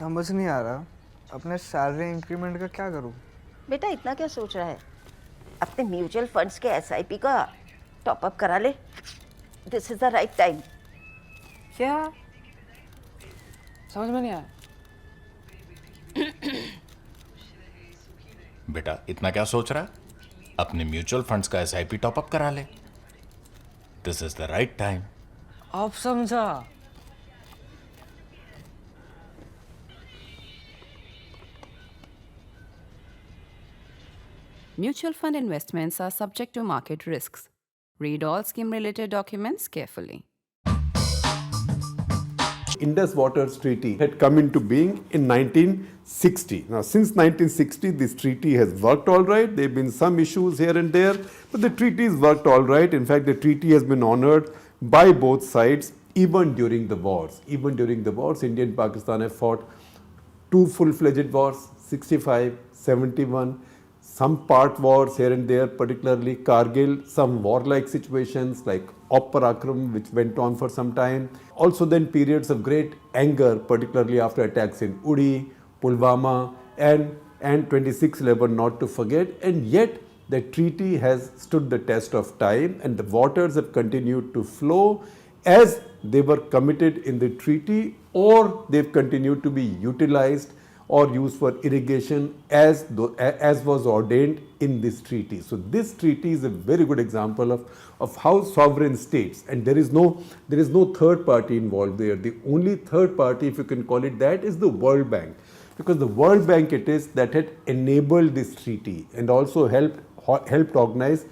समझ नहीं आ रहा अपने सैलरी इंक्रीमेंट का क्या करूं। बेटा इतना क्या सोच रहा है, अपने म्यूचुअल फंड्स के एसआईपी का टॉप अप करा ले। This is the right time. क्या समझ में नहीं आया। बेटा इतना क्या सोच रहा है, अपने म्यूचुअल फंड्स का एसआईपी टॉपअप करा ले। This is the right time. अब समझा। Mutual fund investments are subject to market risks. Read all scheme-related documents carefully. Indus Waters Treaty had come into being in 1960. Now, since 1960, this treaty has worked all right. There have been some issues here and there, but the treaty has worked all right. In fact, the treaty has been honored by both sides, even during the wars. Even during the wars, India and Pakistan have fought two full-fledged wars, 65, 71, some part wars here and there, particularly Kargil, some warlike situations like Parakram, which went on for some time. Also then periods of great anger, particularly after attacks in Uri, Pulwama and 26/11 not to forget. And yet the treaty has stood the test of time and the waters have continued to flow as they were committed in the treaty, or they've continued to be utilized or used for irrigation as was ordained in this treaty. So this treaty is a very good example of how sovereign states, and there is no third party involved there. The only third party, if you can call it that, is the World Bank, because the World Bank it is that had enabled this treaty and also helped organize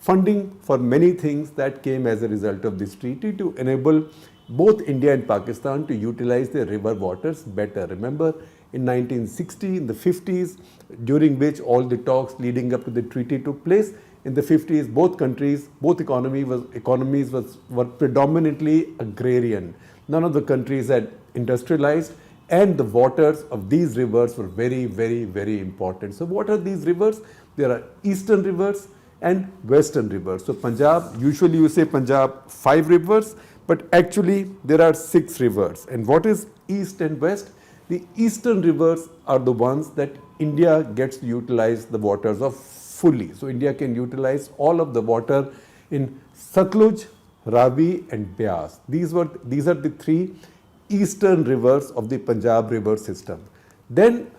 funding for many things that came as a result of this treaty to enable both India and Pakistan to utilize their river waters better. Remember, in 1960, in the 50s, during which all the talks leading up to the treaty took place, in the 50s, both countries, both economies were predominantly agrarian. None of the countries had industrialized, and the waters of these rivers were very, very, very important. So what are these rivers? There are eastern rivers and western rivers. So Punjab, usually you say Punjab 5 rivers, but actually there are 6 rivers. And what is east and west? The eastern rivers are the ones that India gets to utilize the waters of fully. So India can utilize all of the water in Satluj, Ravi and Beas. These are the 3 eastern rivers of the Punjab river system. Then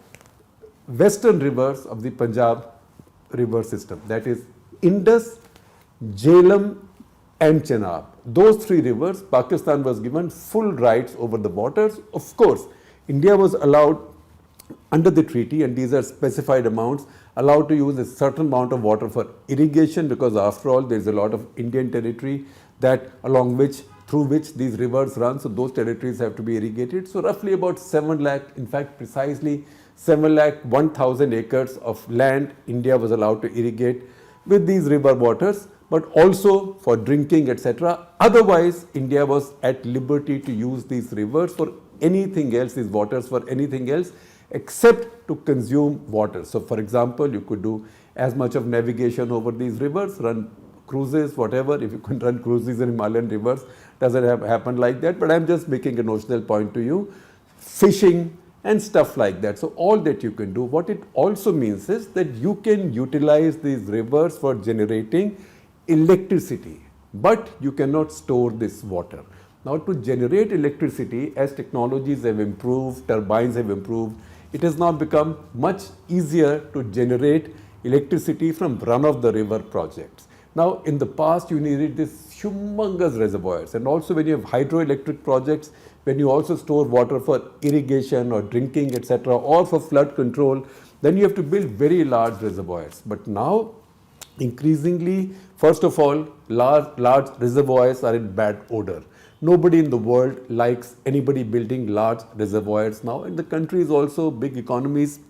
western rivers of the Punjab river system, that is Indus, Jhelum and Chenab. Those 3 rivers, Pakistan was given full rights over the waters. Of course, India was allowed under the treaty, and these are specified amounts, allowed to use a certain amount of water for irrigation, because after all there is a lot of Indian territory through which these rivers run, so those territories have to be irrigated. So roughly about 7 lakh, in fact precisely 7 lakh 1,000 acres of land India was allowed to irrigate with these river waters, but also for drinking, etc. Otherwise, India was at liberty to use these rivers for anything else, these waters for anything else except to consume water. So for example, you could do as much of navigation over these rivers, run cruises, whatever. If you can run cruises in Himalayan rivers, doesn't happen like that, but I am just making a notional point to you. Fishing and stuff like that. So all that you can do. What it also means is that you can utilize these rivers for generating electricity, but you cannot store this water. Now, to generate electricity, as technologies have improved, turbines have improved, it has now become much easier to generate electricity from run-of-the-river projects. Now, in the past, you needed these humongous reservoirs, and also when you have hydroelectric projects, when you also store water for irrigation or drinking, etc., or for flood control, then you have to build very large reservoirs. But now, increasingly, first of all, large reservoirs are in bad odor. Nobody in the world likes anybody building large reservoirs now, and the countries also, big economies,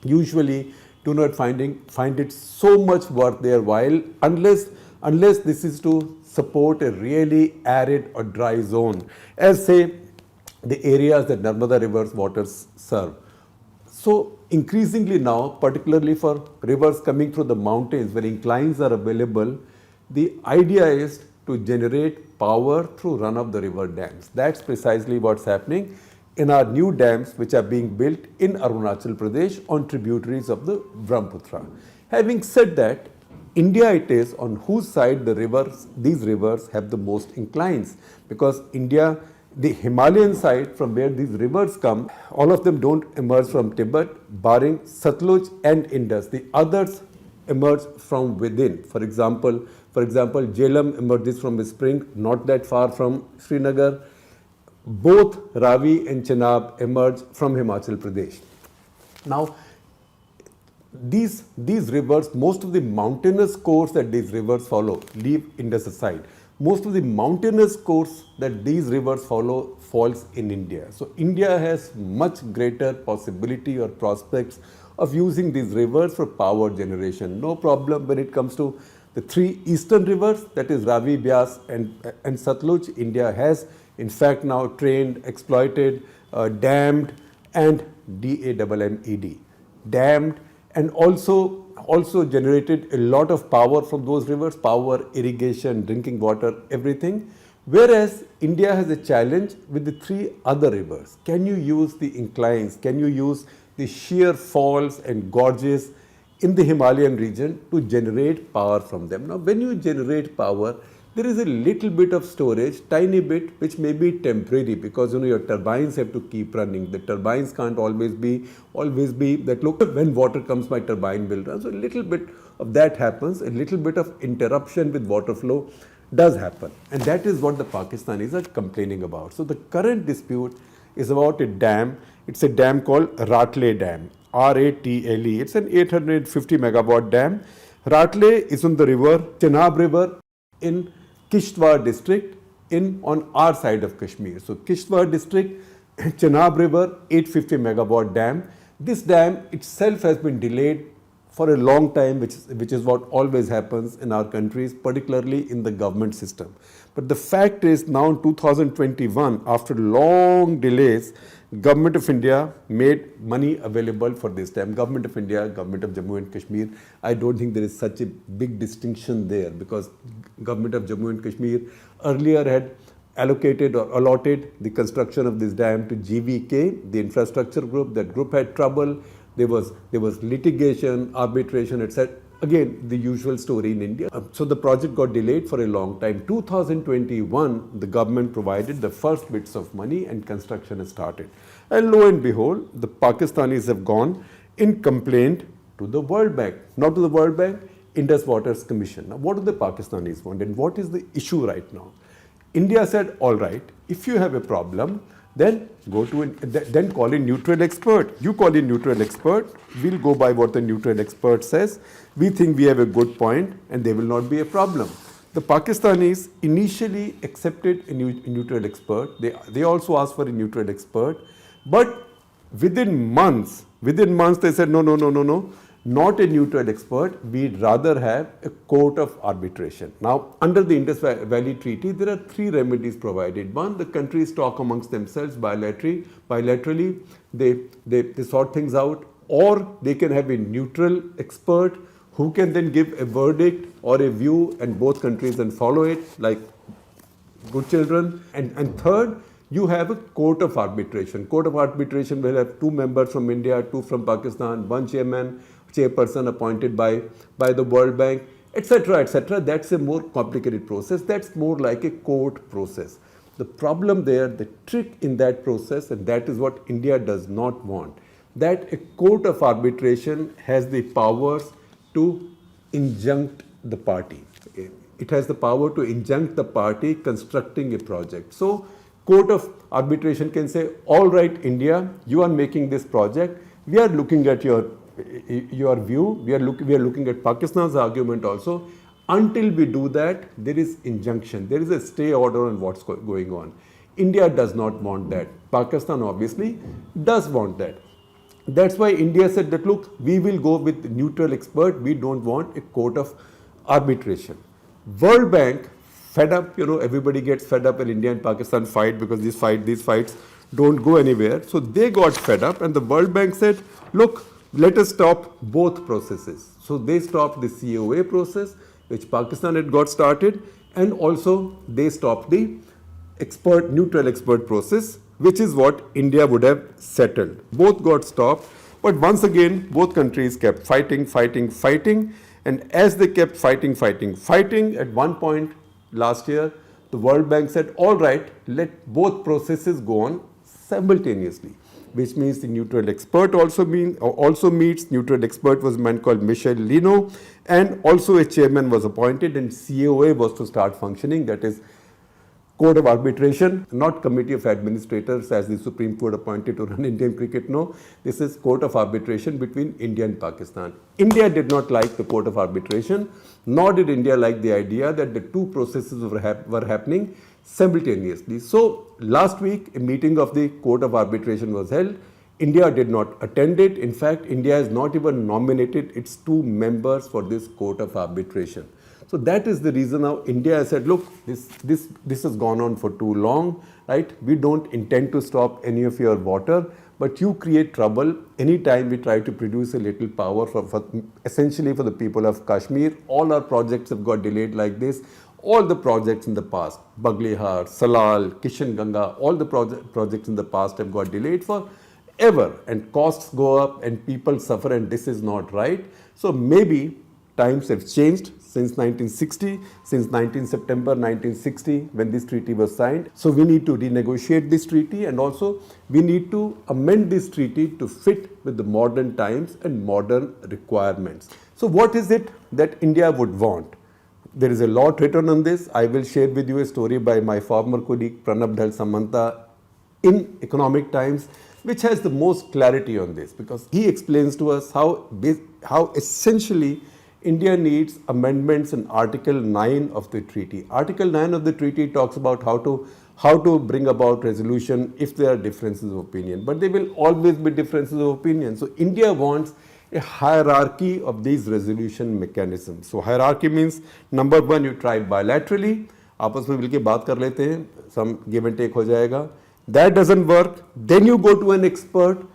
usually do not find it so much worth their while unless this is to support a really arid or dry zone, as say the areas that Narmada River's waters serve. So increasingly now, particularly for rivers coming through the mountains where inclines are available, the idea is to generate power through run-of-the-river dams. That's precisely what's happening. in our new dams which are being built in Arunachal Pradesh on tributaries of the Brahmaputra. Having said that, India it is on whose side these rivers have the most inclines, because India, the Himalayan side from where these rivers come, all of them don't emerge from Tibet, barring Satluj and Indus. The others emerge from within. For example, Jhelum emerges from a spring not that far from Srinagar. Both Ravi and Chenab emerge from Himachal Pradesh. Now, these rivers, most of the mountainous course that these rivers follow, leave Indus aside. Most of the mountainous course that these rivers follow falls in India. So India has much greater possibility or prospects of using these rivers for power generation. No problem when it comes to the three eastern rivers, that is Ravi, Byas and Satluj. India has in fact now trained, exploited, dammed and DAMMED, dammed, and also generated a lot of power from those rivers, power, irrigation, drinking water, everything. Whereas India has a challenge with the three other rivers. Can you use the inclines? Can you use the sheer falls and gorges in the Himalayan region to generate power from them? Now, when you generate power, there is a little bit of storage, tiny bit, which may be temporary, because your turbines have to keep running. The turbines can't always be that, look, when water comes, my turbine will run. So a little bit of that happens, a little bit of interruption with water flow does happen. And that is what the Pakistanis are complaining about. So the current dispute is about a dam. It's a dam called Ratlay Dam, Ratle. It's an 850 megawatt dam. Ratlay is on the river, Chenab River, in Kishtwar district on our side of Kashmir. So Kishtwar district, Chenab River, 850 megawatt dam. This dam itself has been delayed for a long time, which is what always happens in our countries, particularly in the government system. But the fact is, now in 2021, after long delays, Government of India made money available for this dam. Government of India, Government of Jammu and Kashmir, I don't think there is such a big distinction there, because Government of Jammu and Kashmir earlier had allocated or allotted the construction of this dam to GVK, the infrastructure group. That group had trouble. There was litigation, arbitration, etc. Again, the usual story in India. So the project got delayed for a long time. 2021, the government provided the first bits of money and construction has started. And lo and behold, the Pakistanis have gone in complaint to the World Bank. Not to the World Bank, Indus Waters Commission. Now, what do the Pakistanis want and what is the issue right now? India said, all right, if you have a problem, then then call in neutral expert. You call in neutral expert. We'll go by what the neutral expert says. We think we have a good point and there will not be a problem. The Pakistanis initially accepted a neutral expert. They also asked for a neutral expert. But within months they said, no, not a neutral expert. We'd rather have a court of arbitration. Now, under the Indus Valley Treaty, there are three remedies provided. One, the countries talk amongst themselves bilaterally. They sort things out, or they can have a neutral expert who can then give a verdict or a view, and both countries then follow it like good children. And third, you have a court of arbitration. Court of arbitration will have two members from India, two from Pakistan, one chairperson appointed by the World Bank, etc., etc. That's a more complicated process. That's more like a court process. The problem there, the trick in that process, and that is what India does not want, that a court of arbitration has the powers to injunct the party. It has the power to injunct the party constructing a project. So, court of arbitration can say, all right, India, you are making this project. We are looking at your view. We are looking at Pakistan's argument also. Until we do that, there is injunction. There is a stay order on what's going on. India does not want that. Pakistan obviously does want that. That's why India said that, look, we will go with neutral expert. We don't want a court of arbitration. World Bank, fed up, everybody gets fed up when India and Pakistan fight, because these fights don't go anywhere. So they got fed up and the World Bank said, look, let us stop both processes. So they stopped the COA process, which Pakistan had got started, and also they stopped the neutral expert process, which is what India would have settled. Both got stopped, but once again, both countries kept fighting, and as they kept fighting, at one point last year, the World Bank said, all right, let both processes go on simultaneously, which means the neutral expert also meets. Neutral expert was a man called Michel Lino, and also a chairman was appointed, and COA was to start functioning, that is Court of Arbitration, not Committee of Administrators as the Supreme Court appointed to run Indian cricket. No, this is Court of Arbitration between India and Pakistan. India did not like the Court of Arbitration, nor did India like the idea that the two processes were happening simultaneously. So last week, a meeting of the Court of Arbitration was held. India did not attend it. In fact, India has not even nominated its two members for this Court of Arbitration. So that is the reason now India has said, look, this has gone on for too long, right? We don't intend to stop any of your water, but you create trouble anytime we try to produce a little power essentially for the people of Kashmir. All our projects have got delayed like this. All the projects in the past, Baglihar, Salal, Kishan Ganga, all the projects in the past have got delayed for ever, and costs go up and people suffer, and this is not right. So maybe times have changed since 1960, since 19 September 1960 when this treaty was signed. So we need to renegotiate this treaty, and also we need to amend this treaty to fit with the modern times and modern requirements. So what is it that India would want? There is a lot written on this. I will share with you a story by my former colleague Pranab Dhal Samanta in Economic Times, which has the most clarity on this, because he explains to us how essentially India needs amendments in Article 9 of the treaty. Article 9 of the treaty talks about how to bring about resolution if there are differences of opinion, but there will always be differences of opinion. So India wants a hierarchy of these resolution mechanisms. So hierarchy means, number one, you try bilaterally, आपस में मिलके बात कर लेते हैं, some give and take हो जाएगा. That doesn't work, then you go to an expert.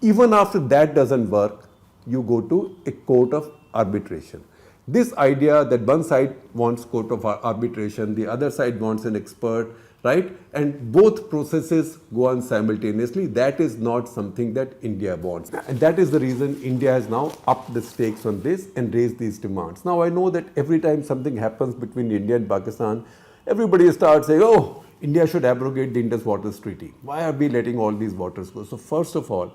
Even after that doesn't work, you go to a court of arbitration. This idea that one side wants court of arbitration, the other side wants an expert, right? And both processes go on simultaneously. That is not something that India wants. And that is the reason India has now upped the stakes on this and raised these demands. Now I know that every time something happens between India and Pakistan, everybody starts saying, oh, India should abrogate the Indus Waters Treaty. Why are we letting all these waters go? So first of all,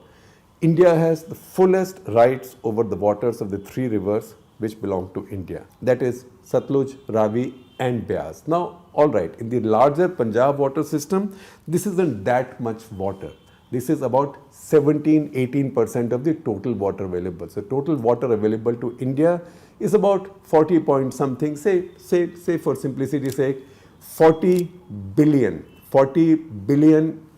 India has the fullest rights over the waters of the three rivers which belong to India. That is Satluj, Ravi and Beas. Now, all right, in the larger Punjab water system, this isn't that much water. This is about 17-18% of the total water available. So total water available to India is about 40 point something, say for simplicity's sake, 40 billion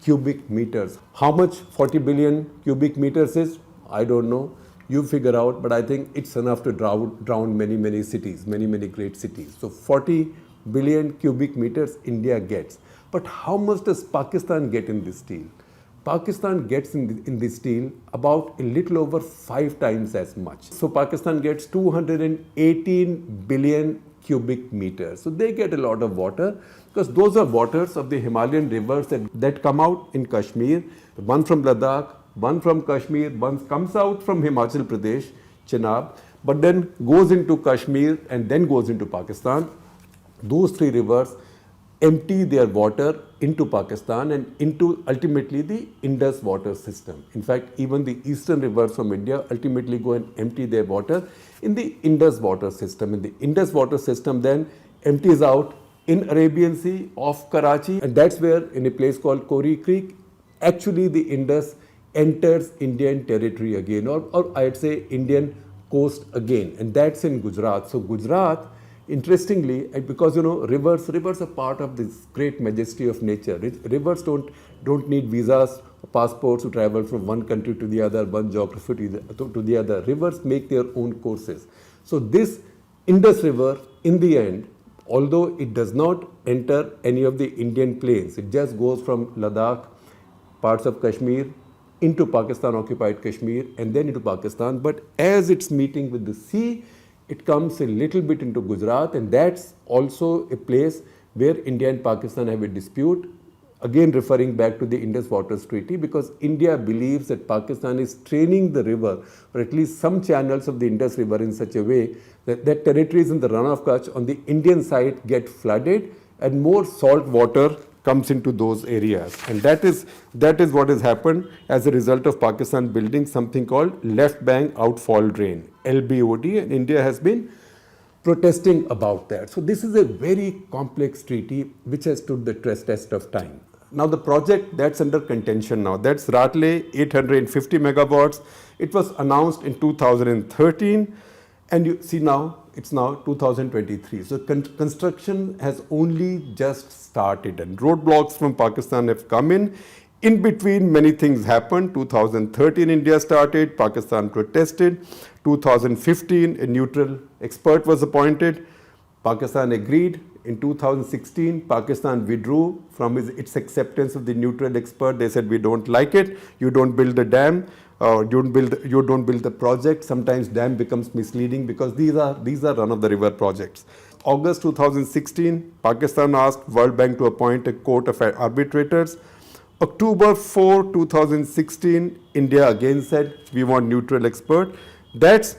cubic meters. How much 40 billion cubic meters is? I don't know. You figure out, but I think it's enough to drown many cities, many great cities. So 40 billion cubic meters India gets. But how much does Pakistan get in this deal? Pakistan gets in this deal about a little over 5 times as much. So Pakistan gets 218 billion cubic meters. So they get a lot of water, because those are waters of the Himalayan rivers that come out in Kashmir. One from Ladakh, one from Kashmir, one comes out from Himachal Pradesh, Chenab, but then goes into Kashmir and then goes into Pakistan. Those three rivers empty their water into Pakistan and into ultimately the Indus water system. In fact, even the eastern rivers from India ultimately go and empty their water in the Indus water system. And the Indus water system then empties out in Arabian Sea off Karachi, and that's where, in a place called Kori Creek, actually the Indus enters Indian territory again, or I'd say Indian coast again, and that's in Gujarat. So Gujarat, interestingly, because rivers are part of this great majesty of nature. Rivers don't need visas or passports to travel from one country to the other, one geography to the other. Rivers make their own courses. So this Indus River, in the end, although it does not enter any of the Indian plains, it just goes from Ladakh, parts of Kashmir, into Pakistan occupied Kashmir and then into Pakistan. But as it's meeting with the sea, it comes a little bit into Gujarat, and that's also a place where India and Pakistan have a dispute. again referring back to the Indus Waters Treaty, because India believes that Pakistan is training the river, or at least some channels of the Indus River, in such a way that territories in the Run of Kutch on the Indian side get flooded and more salt water comes into those areas. And that is what has happened as a result of Pakistan building something called Left Bank Outfall Drain, LBOD, and India has been protesting about that. So this is a very complex treaty which has stood the test of time. Now the project that's under contention now, that's Ratlay, 850 megawatts. It was announced in 2013, and you see now, it's now 2023. So construction has only just started, and roadblocks from Pakistan have come in. In between, many things happened. 2013, India started, Pakistan protested. 2015, a neutral expert was appointed. Pakistan agreed. In 2016, Pakistan withdrew from its acceptance of the neutral expert. They said, we don't like it. You don't build the dam. You don't build the project. Sometimes dam becomes misleading because these are run-of-the-river projects. August 2016, Pakistan asked World Bank to appoint a court of arbitrators. October 4, 2016, India again said, we want neutral expert. That's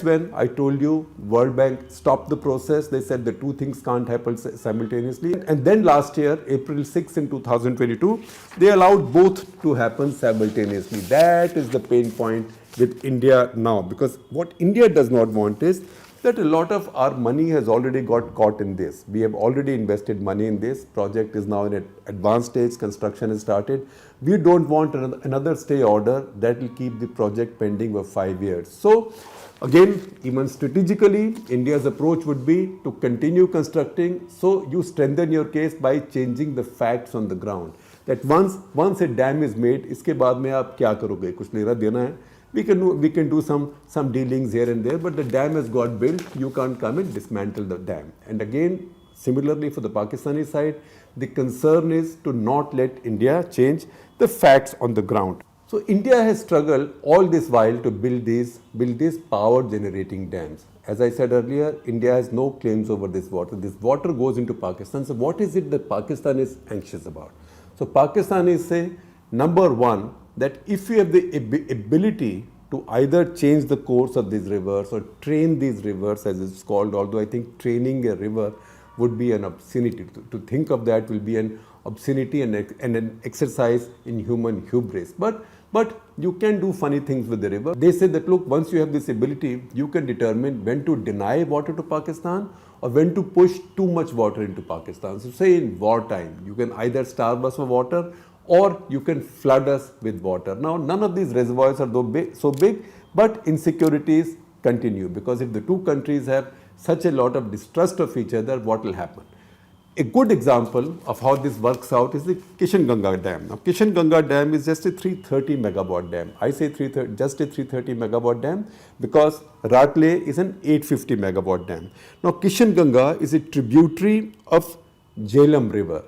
when I told you World Bank stopped the process. They said the two things can't happen simultaneously. And then last year, April 6 in 2022, they allowed both to happen simultaneously. That is the pain point with India now, because what India does not want is that a lot of our money has already got caught in this. We have already invested money in this. Project is now in an advanced stage. Construction has started. We don't want another stay order that will keep the project pending for 5 years. So again, even strategically, India's approach would be to continue constructing. So you strengthen your case by changing the facts on the ground. That once a dam is made, iske baad mein aap kya karoge? Kuch lera dena hai. We can do some dealings here and there, but the dam has got built. You can't come and dismantle the dam. And again, similarly for the Pakistani side, the concern is to not let India change the facts on the ground. So India has struggled all this while to build these power generating dams. As I said earlier, India has no claims over this water. This water goes into Pakistan. So what is it that Pakistan is anxious about? So Pakistan is saying, number one, that if you have the ability to either change the course of these rivers or train these rivers, as it's called, although I think training a river would be an obscenity. To think of that will be an obscenity and an exercise in human hubris. But you can do funny things with the river. They say that, look, once you have this ability, you can determine when to deny water to Pakistan or when to push too much water into Pakistan. So say in wartime, you can either starve us for water or you can flood us with water. Now, none of these reservoirs are so big, but insecurities continue, because if the two countries have such a lot of distrust of each other, what will happen? A good example of how this works out is the Kishan Ganga Dam. Now, Kishan Ganga Dam is just a 330 megawatt dam. I say just a 330 megawatt dam because Ratlay is an 850 megawatt dam. Now, Kishan Ganga is a tributary of Jhelum River.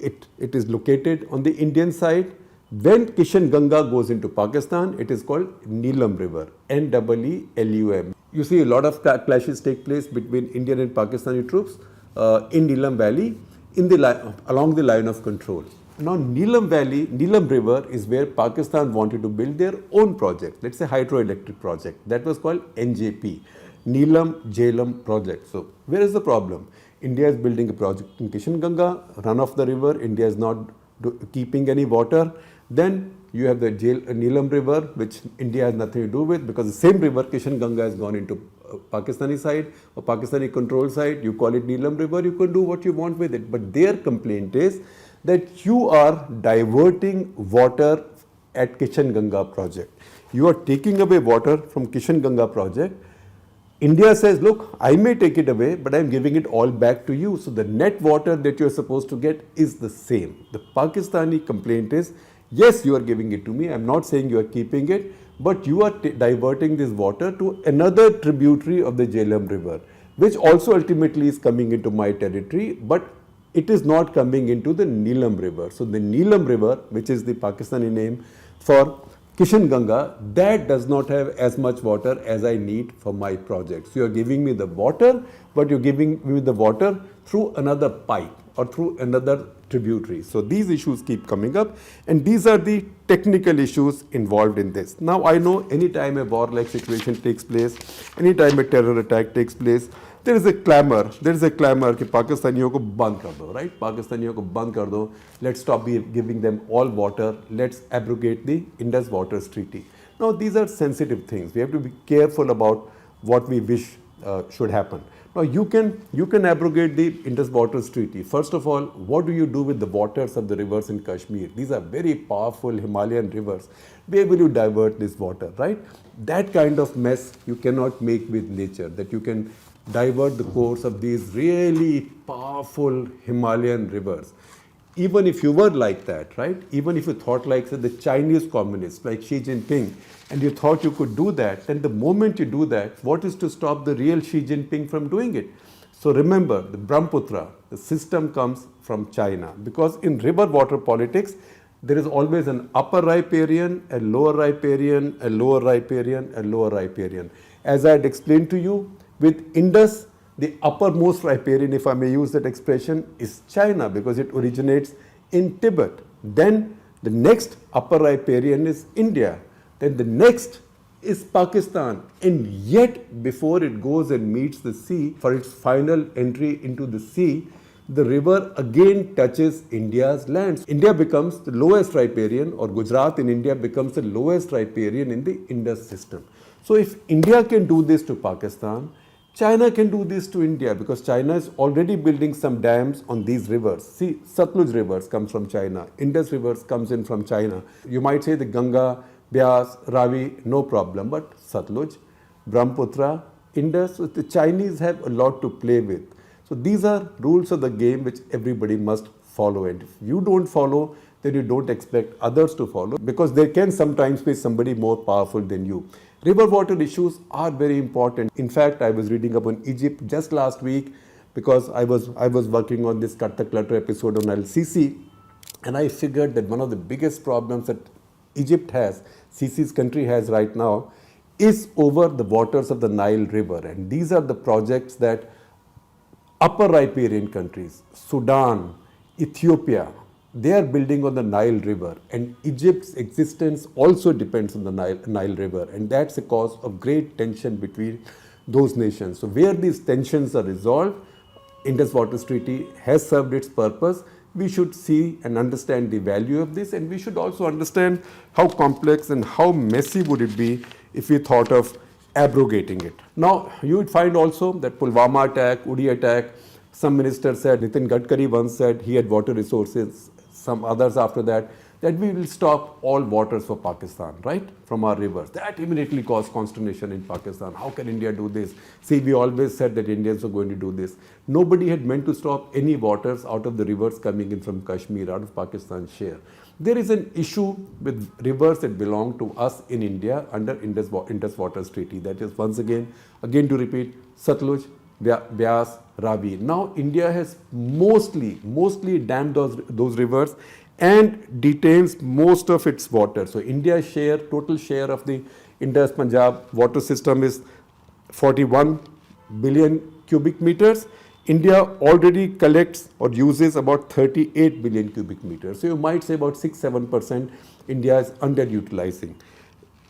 It is located on the Indian side. When Kishan Ganga goes into Pakistan, it is called Neelum River, Neelum. You see a lot of clashes take place between Indian and Pakistani troops in Neelum Valley along the line of control. Now Neelum River is where Pakistan wanted to build their own project. Let's say hydroelectric project. That was called NJP, Neelum Jhelum project. So where is the problem? India is building a project in Kishan Ganga, run of the river. India is not keeping any water. Then you have the Neelum River, which India has nothing to do with, because the same river, Kishan Ganga, has gone into Pakistani side or Pakistani control side. You call it Neelum River, you can do what you want with it. But their complaint is that you are diverting water at Kishan Ganga project. You are taking away water from Kishan Ganga project. India says, look, I may take it away, but I am giving it all back to you. So the net water that you are supposed to get is the same. The Pakistani complaint is, yes, you are giving it to me. I am not saying you are keeping it, but you are diverting this water to another tributary of the Jhelum River, which also ultimately is coming into my territory, but it is not coming into the Neelum River. So the Neelum River, which is the Pakistani name for Kishan Ganga, that does not have as much water as I need for my project. So you are giving me the water, but you are giving me the water through another pipe or through another tributaries. So these issues keep coming up, and these are the technical issues involved in this. Now I know anytime a war-like situation takes place, anytime a terror attack takes place, there is a clamor कि पाकिस्तानियों को बंद कर दो, right? पाकिस्तानियों को बंद कर दो, let's stop giving them all water, let's abrogate the Indus Waters Treaty. Now these are sensitive things. We have to be careful about what we wish should happen. Now you can abrogate the Indus Waters Treaty. First of all, what do you do with the waters of the rivers in Kashmir? These are very powerful Himalayan rivers. Where will you divert this water, right? That kind of mess you cannot make with nature, that you can divert the course of these really powerful Himalayan rivers. Even if you were like that, right? Even if you thought like, say, the Chinese communists, like Xi Jinping, and you thought you could do that, then the moment you do that, what is to stop the real Xi Jinping from doing it? So remember, the Brahmaputra, the system comes from China, because in river water politics, there is always an upper riparian, a lower riparian, a lower riparian, a lower riparian. As I had explained to you, with Indus, the uppermost riparian, if I may use that expression, is China, because it originates in Tibet. Then the next upper riparian is India. Then the next is Pakistan. And yet, before it goes and meets the sea, for its final entry into the sea, the river again touches India's lands. India becomes the lowest riparian, or Gujarat in India becomes the lowest riparian in the Indus system. So if India can do this to Pakistan, China can do this to India, because China is already building some dams on these rivers. See, Satluj rivers comes from China, Indus rivers comes in from China. You might say the Ganga, Beas, Ravi, no problem, but Satluj, Brahmaputra, Indus, the Chinese have a lot to play with. So these are rules of the game which everybody must follow, and if you don't follow, then you don't expect others to follow, because there can sometimes be somebody more powerful than you. River water issues are very important. In fact, I was reading up on Egypt just last week, because I was working on this Cut The Clutter episode on LCC, and I figured that one of the biggest problems that Egypt has, Sisi's country has right now, is over the waters of the Nile River. And these are the projects that upper riparian countries, Sudan, Ethiopia, they are building on the Nile River, and Egypt's existence also depends on the Nile River, and that's a cause of great tension between those nations. So where these tensions are resolved, Indus Waters Treaty has served its purpose. We should see and understand the value of this, and we should also understand how complex and how messy would it be if we thought of abrogating it. Now, you would find also that Pulwama attack, Uri attack, some minister said, Nitin Gadkari once said he had water resources, some others after that we will stop all waters for Pakistan, right, from our rivers. That immediately caused consternation in Pakistan. How can India do this? See, we always said that Indians were going to do this. Nobody had meant to stop any waters out of the rivers coming in from Kashmir, out of Pakistan's share. There is an issue with rivers that belong to us in India under Indus Waters Treaty. That is, once again to repeat, Satluj, Beas, Ravi. Now India has mostly dammed those rivers and detains most of its water. So India's total share of the Indus Punjab water system is 41 billion cubic meters. India already collects or uses about 38 billion cubic meters. So you might say about 6-7% India is underutilizing.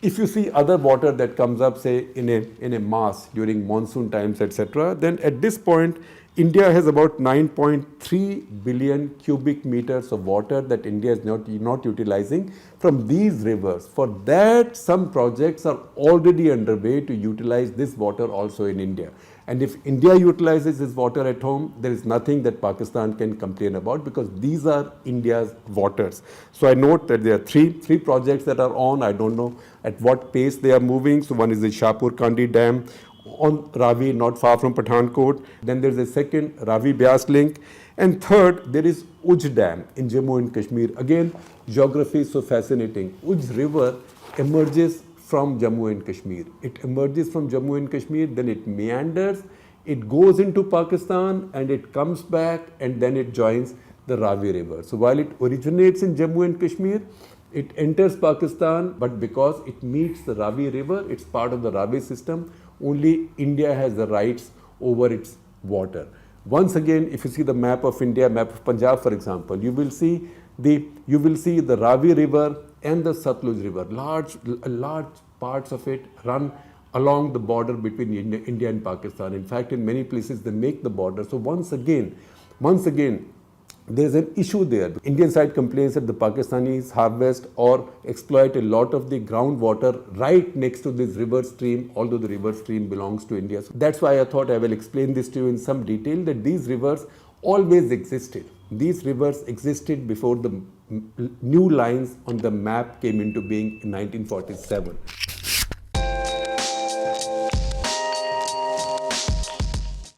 If you see other water that comes up, say in a mass during monsoon times, etc., then at this point India has about 9.3 billion cubic meters of water that India is not utilizing from these rivers. For that, some projects are already underway to utilize this water also in India. And if India utilizes this water at home, there is nothing that Pakistan can complain about, because these are India's waters. So I note that there are three projects that are on. I don't know at what pace they are moving. So one is the Shahpur Kandi Dam on Ravi, not far from Pathankot. Then there is a second Ravi-Beas link. And third, there is Uj Dam in Jammu and Kashmir. Again, geography is so fascinating. Uj River emerges from Jammu and Kashmir. It emerges from Jammu and Kashmir, then it meanders, it goes into Pakistan, and it comes back, and then it joins the Ravi River. So while it originates in Jammu and Kashmir, it enters Pakistan, but because it meets the Ravi River, it's part of the Ravi system, only India has the rights over its water. Once again, if you see the map of India, map of Punjab, for example, you will see the Ravi River and the Satluj River. Large parts of it run along the border between India and Pakistan. In fact, in many places they make the border. So once again, there is an issue there. The Indian side complains that the Pakistanis harvest or exploit a lot of the groundwater right next to this river stream, although the river stream belongs to India. So that's why I thought I will explain this to you in some detail, that these rivers always existed. These rivers existed before the new lines on the map came into being in 1947.